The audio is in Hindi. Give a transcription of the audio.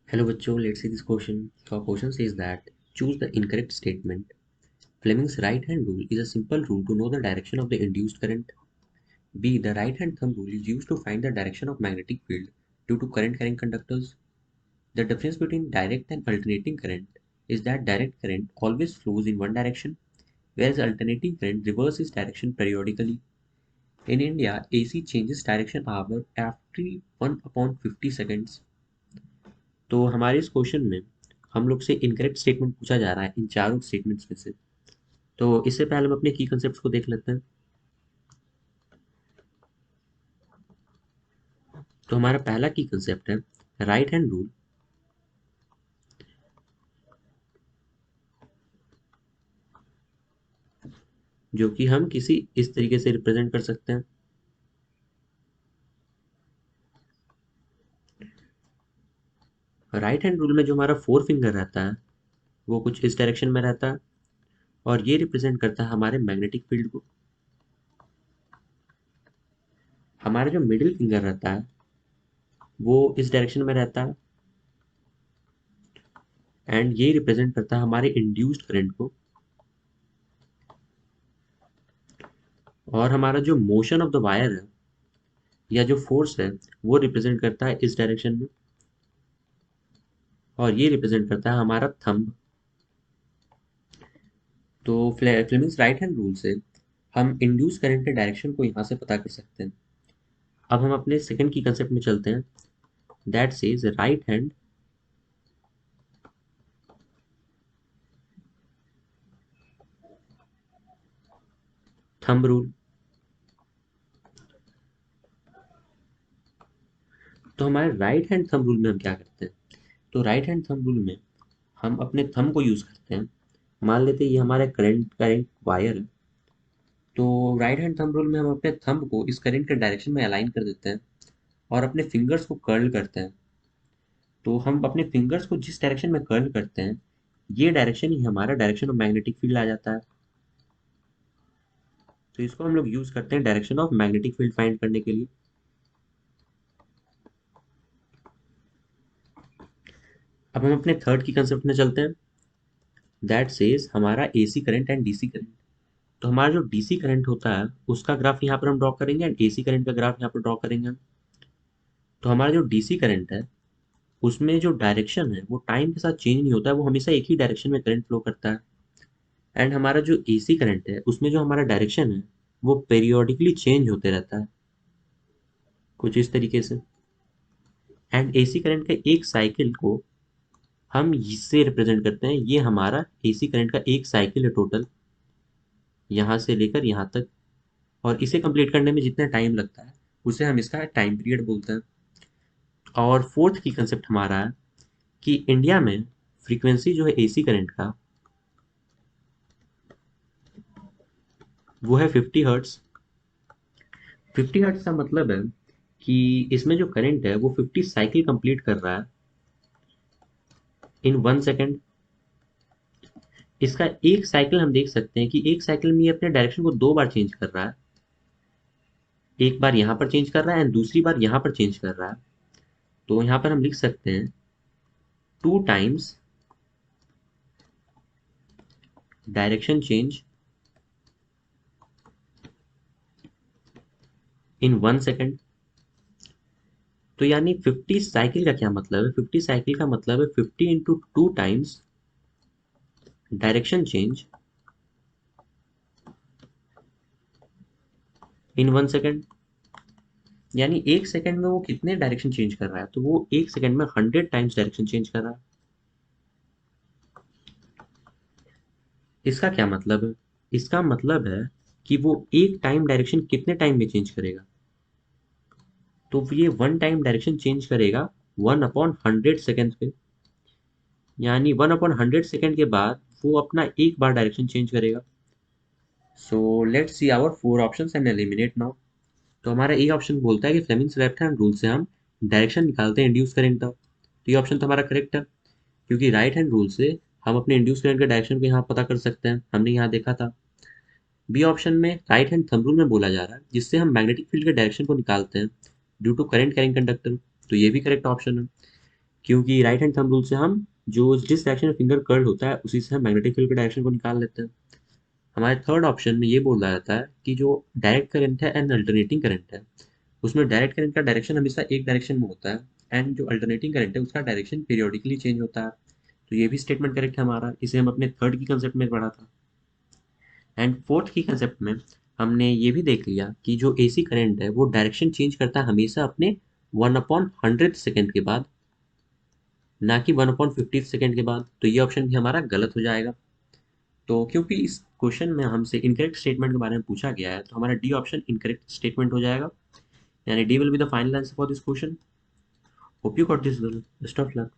Hello बच्चों, let's see this question. So our question says that choose the incorrect statement. Fleming's right hand rule is a simple rule to know the direction of the induced current. B. The right hand thumb rule is used to find the direction of magnetic field due to current carrying conductors. The difference between direct and alternating current is that direct current always flows in one direction, whereas alternating current reverses direction periodically. In India, AC changes direction every 1/50 seconds. तो हमारे इस क्वेश्चन में हम लोग से इनकरेक्ट स्टेटमेंट पूछा जा रहा है इन चारों स्टेटमेंट्स में से। तो इससे पहले हम अपने की कंसेप्ट को देख लेते हैं। तो हमारा पहला की कंसेप्ट है राइट हैंड रूल, जो कि हम किसी इस तरीके से रिप्रेजेंट कर सकते हैं। राइट हैंड रूल में जो हमारा फोर फिंगर रहता है वो कुछ इस डायरेक्शन में रहता है और ये रिप्रेजेंट करता है हमारे मैग्नेटिक फील्ड को। हमारा जो मिडिल फिंगर रहता है वो इस डायरेक्शन में रहता है एंड ये रिप्रेजेंट करता है हमारे इंड्यूस्ड करंट को। और हमारा जो मोशन ऑफ द वायर है या जो फोर्स है वो रिप्रेजेंट करता है इस डायरेक्शन में और ये रिप्रेजेंट करता है हमारा थंब। तो फ्लेमिंग्स राइट हैंड रूल से हम इंड्यूस करंट के डायरेक्शन को यहाँ से पता कर सकते हैं। अब हम अपने सेकंड की कंसेप्ट में चलते हैं, that says right hand thumb rule. तो हमारे राइट हैंड थंब रूल में हम क्या करते हैं, तो राइट हैंड थंब रूल में हम अपने थंब को यूज करते हैं। मान लेते हैं ये हमारा करंट करंट वायर है, तो राइट हैंड थंब रूल में हम अपने थंब को इस करंट के डायरेक्शन में अलाइन कर देते हैं और अपने फिंगर्स को कर्ल करते हैं। तो हम अपने फिंगर्स को जिस डायरेक्शन में कर्ल करते हैं ये डायरेक्शन ही हमारा डायरेक्शन ऑफ मैग्नेटिक फील्ड आ जाता है। तो इसको हम लोग यूज करते हैं direction of magnetic field find करने के लिए। अब हम अपने थर्ड की कंसेप्ट में चलते हैं, दैट सेज हमारा AC current and DC current. तो हमारा जो डीसी करंट होता है उसका ग्राफ यहाँ पर हम ड्रॉ करेंगे एंड एसी करंट का ग्राफ यहाँ पर ड्रॉ करेंगे। तो हमारा जो डीसी करंट है उसमें जो डायरेक्शन है वो टाइम के साथ चेंज नहीं होता है, वो हमेशा एक ही डायरेक्शन में करंट फ्लो करता है। एंड हमारा जो एसी करंट है उसमें जो हमारा डायरेक्शन है वो पेरियोडिकली चेंज होते रहता है कुछ इस तरीके से। एंड एसी करंट के एक साइकिल को हम इससे रिप्रेजेंट करते हैं, ये हमारा एसी करंट का एक साइकिल है टोटल, यहाँ से लेकर यहाँ तक। और इसे कंप्लीट करने में जितना टाइम लगता है उसे हम इसका टाइम पीरियड बोलते हैं। और फोर्थ की कंसेप्ट हमारा है कि इंडिया में फ्रीक्वेंसी जो है एसी करंट का वो है 50 हर्ट्स। 50 हर्ट्स का मतलब है कि इसमें जो करंट है वो 50 साइकिल कंप्लीट कर रहा है इन 1 सेकेंड। इसका एक साइकिल हम देख सकते हैं कि एक साइकिल में ये अपने डायरेक्शन को 2 बार चेंज कर रहा है, एक बार यहाँ पर चेंज कर रहा है एंड दूसरी बार यहाँ पर चेंज कर रहा है। तो यहाँ पर हम लिख सकते हैं 2 times direction change in 1 second. तो यानी 50 साइकिल का क्या मतलब है, 50 साइकिल का मतलब है 50 × 2 times direction change in 1 second. यानी 1 सेकेंड में वो कितने डायरेक्शन चेंज कर रहा है, तो वो 1 सेकेंड में 100 टाइम्स डायरेक्शन चेंज कर रहा है। इसका क्या मतलब है, इसका मतलब है कि वो एक टाइम डायरेक्शन कितने टाइम में चेंज करेगा, तो ये 1 टाइम डायरेक्शन चेंज करेगा 1/100 सेकेंड पे। यानी 1/100 सेकेंड के बाद वो अपना एक बार डायरेक्शन चेंज करेगा। So let's see our 4 options and eliminate now. तो हमारा ए ऑप्शन बोलता है कि फ्लेमिंग्स लेफ्ट हैंड रूल से हम डायरेक्शन निकालते हैं इंड्यूस करंट का। तो ये ऑप्शन तो हमारा करेक्ट है, क्योंकि राइट हैंड रूल से हम अपने इंड्यूस करंट के डायरेक्शन को यहाँ पता कर सकते हैं, हमने यहाँ देखा था। बी ऑप्शन में राइट हैंड थंब रूल में बोला जा रहा है जिससे हम मैग्नेटिक फील्ड के डायरेक्शन को निकालते हैं due to current carrying conductor. तो ये भी करेक्ट ऑप्शन है, क्योंकि राइट हैंड थंब रूल से हम जो जिस डायरेक्शन में फिंगर कर्ल होता है उसी से हम मैग्नेटिक फील्ड के डायरेक्शन को निकाल लेते हैं। हमारे थर्ड ऑप्शन में ये बोला जाता है कि जो डायरेक्ट करंट है एंड अल्टरनेटिंग करंट है, उसमें डायरेक्ट करंट का डायरेक्शन हमेशा एक डायरेक्शन में होता है एंड जो अल्टरनेटिंग करंट है उसका डायरेक्शन पीरियोडिकली चेंज होता है। तो ये भी स्टेटमेंट करेक्ट है हमारा, इसे हम अपने थर्ड की कंसेप्ट में पढ़ा था। एंड फोर्थ की कंसेप्ट में हमने ये भी देख लिया कि जो एसी करंट है वो डायरेक्शन चेंज करता है हमेशा अपने 1/100 सेकेंड के बाद, ना कि 1/50 सेकेंड के बाद। तो ये ऑप्शन भी हमारा गलत हो जाएगा। तो क्योंकि इस क्वेश्चन में हमसे इनकरेक्ट स्टेटमेंट के बारे में पूछा गया है, तो हमारा डी ऑप्शन इनकरेक्ट स्टेटमेंट हो जाएगा, यानी D will be the final answer for this question. Hope you got this, best of luck.